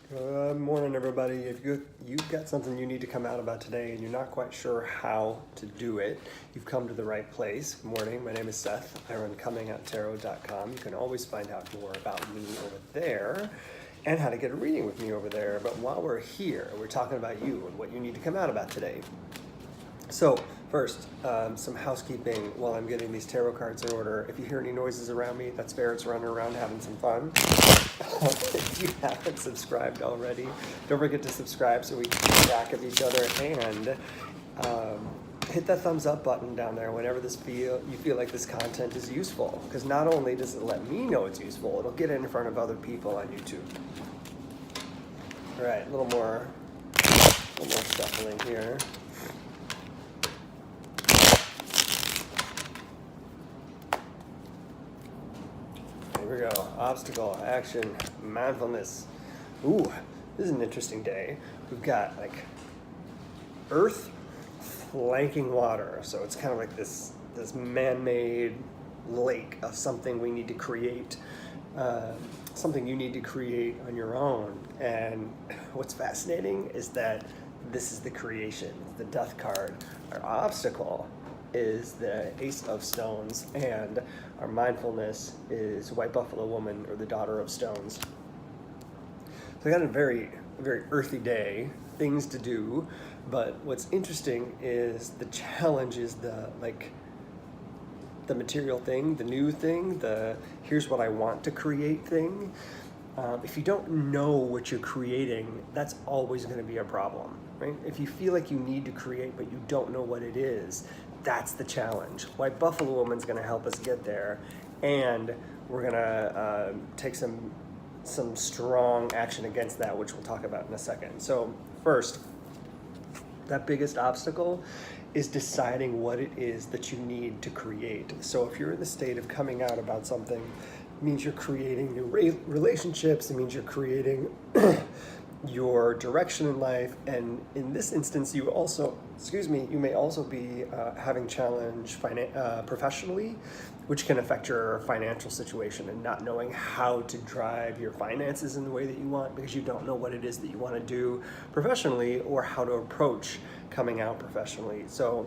Good morning, everybody. If you've got something you need to come out about today and you're not quite sure how to do it, you've come to the right place. Good morning. My name is Seth. I run Comingouttarot.com. You can always find out more about me over there and how to get a reading with me over there. But while we're here, we're talking about you and what you need to come out about today. So first, some housekeeping while I'm getting these tarot cards in order. If you hear any noises around me, that's ferrets running around having some fun. If you haven't subscribed already, don't forget to subscribe so we can keep track of each other, and hit that thumbs up button down there whenever you feel like this content is useful, because not only does it let me know it's useful, it'll get it in front of other people on YouTube. All right, a little more shuffling here. Here we go. Obstacle, action, mindfulness. Ooh, this is an interesting day. We've got like earth flanking water. So it's kind of like this man-made lake of something we need to create, something you need to create on your own. And what's fascinating is that this is the creation, the death card. Our obstacle is the Ace of Stones, and our mindfulness is White Buffalo Woman, or the Daughter of Stones. So I got a very earthy day, things to do, but what's interesting is the challenge is the material thing, the new thing, the here's what I want to create thing. If you don't know what you're creating, that's always going to be a problem, right? If you feel like you need to create but you don't know what it is, that's the challenge. White Buffalo Woman's going to help us get there, and we're going to take some strong action against that, which we'll talk about in a second. So first, that biggest obstacle is deciding what it is that you need to create. So if you're in the state of coming out about something, it means you're creating new relationships, it means you're creating your direction in life, and in this instance you may also be having challenge professionally, which can affect your financial situation, and not knowing how to drive your finances in the way that you want because you don't know what it is that you want to do professionally or how to approach coming out professionally. So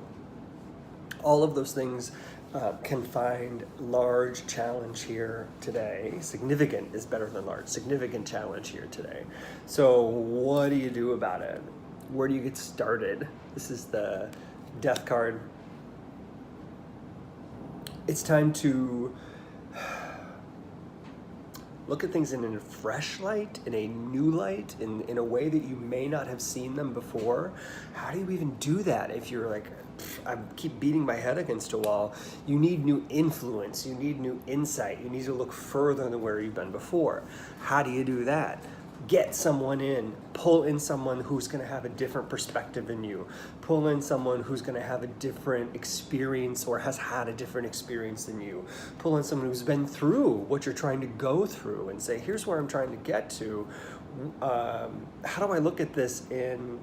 all of those things can find large challenge here today. Significant is better than large. Significant challenge here today. So what do you do about it? Where do you get started? This is the death card. It's time to look at things in a fresh light, in a new light, in a way that you may not have seen them before. How do you even do that if you're like, I keep beating my head against a wall? You need new influence, you need new insight, you need to look further than where you've been before. How do you do that? Get someone in, pull in someone who's going to have a different perspective than you, pull in someone who's going to have a different experience or has had a different experience than you, pull in someone who's been through what you're trying to go through and say, here's where I'm trying to get to. How do I look at this in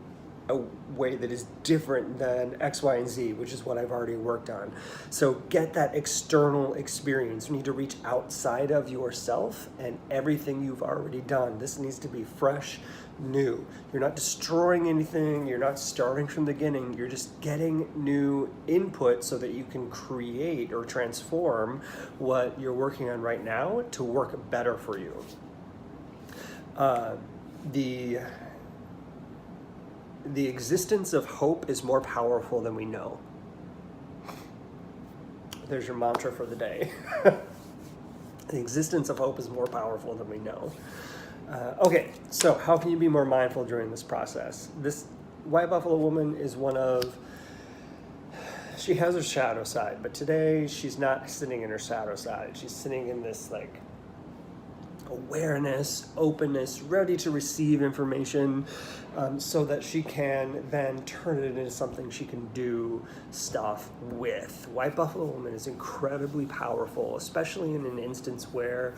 a way that is different than X, Y, and Z, which is what I've already worked on. So get that external experience. You need to reach outside of yourself and everything you've already done. This needs to be fresh, new. You're not destroying anything. You're not starting from the beginning. You're just getting new input so that you can create or transform what you're working on right now to work better for you. The existence of hope is more powerful than we know. There's your mantra for the day. The existence of hope is more powerful than we know. Okay, so how can you be more mindful during this process? This White Buffalo Woman is she has her shadow side, but today she's not sitting in her shadow side. She's sitting in this like awareness, openness, ready to receive information, so that she can then turn it into something she can do stuff with. White Buffalo Woman is incredibly powerful, especially in an instance where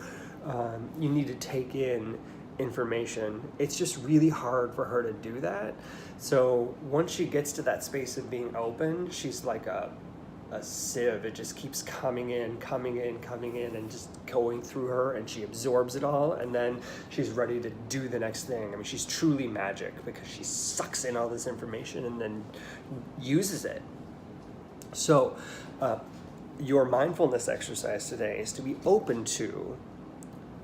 you need to take in information. It's just really hard for her to do that. So once she gets to that space of being open, she's like a a sieve. It just keeps coming in, and just going through her, and she absorbs it all, and then she's ready to do the next thing. I mean, she's truly magic because she sucks in all this information and then uses it. So your mindfulness exercise today is to be open to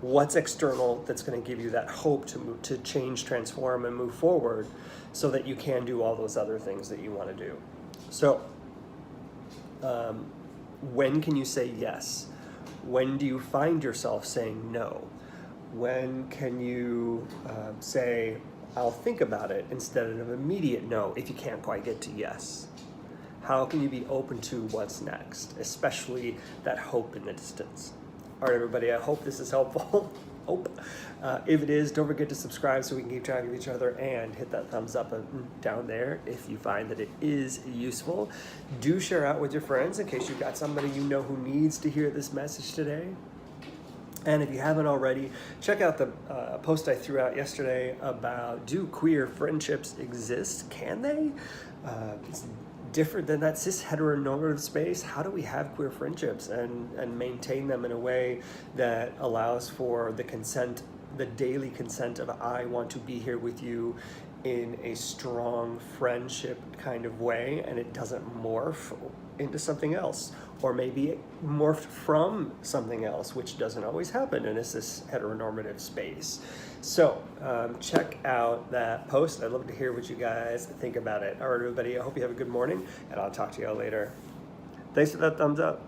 what's external that's going to give you that hope to change, transform, and move forward so that you can do all those other things that you want to do. So when can you say yes? When do you find yourself saying no? When can you say, I'll think about it, instead of an immediate no if you can't quite get to yes? How can you be open to what's next, especially that hope in the distance? All right, everybody, I hope this is helpful. If it is, don't forget to subscribe so we can keep track of each other, and hit that thumbs up down there if you find that it is useful. Do share out with your friends in case you've got somebody you know who needs to hear this message today. And if you haven't already, check out the post I threw out yesterday about, do queer friendships exist? Can they? It's different than that cis heteronormative space. How do we have queer friendships and maintain them in a way that allows for the consent, the daily consent of, I want to be here with you in a strong friendship kind of way, and it doesn't morph into something else, or maybe it morphed from something else, which doesn't always happen in a cis heteronormative space. So check out that post. I'd love to hear what you guys think about it. All right, everybody, I hope you have a good morning, and I'll talk to you all later. Thanks for that thumbs up.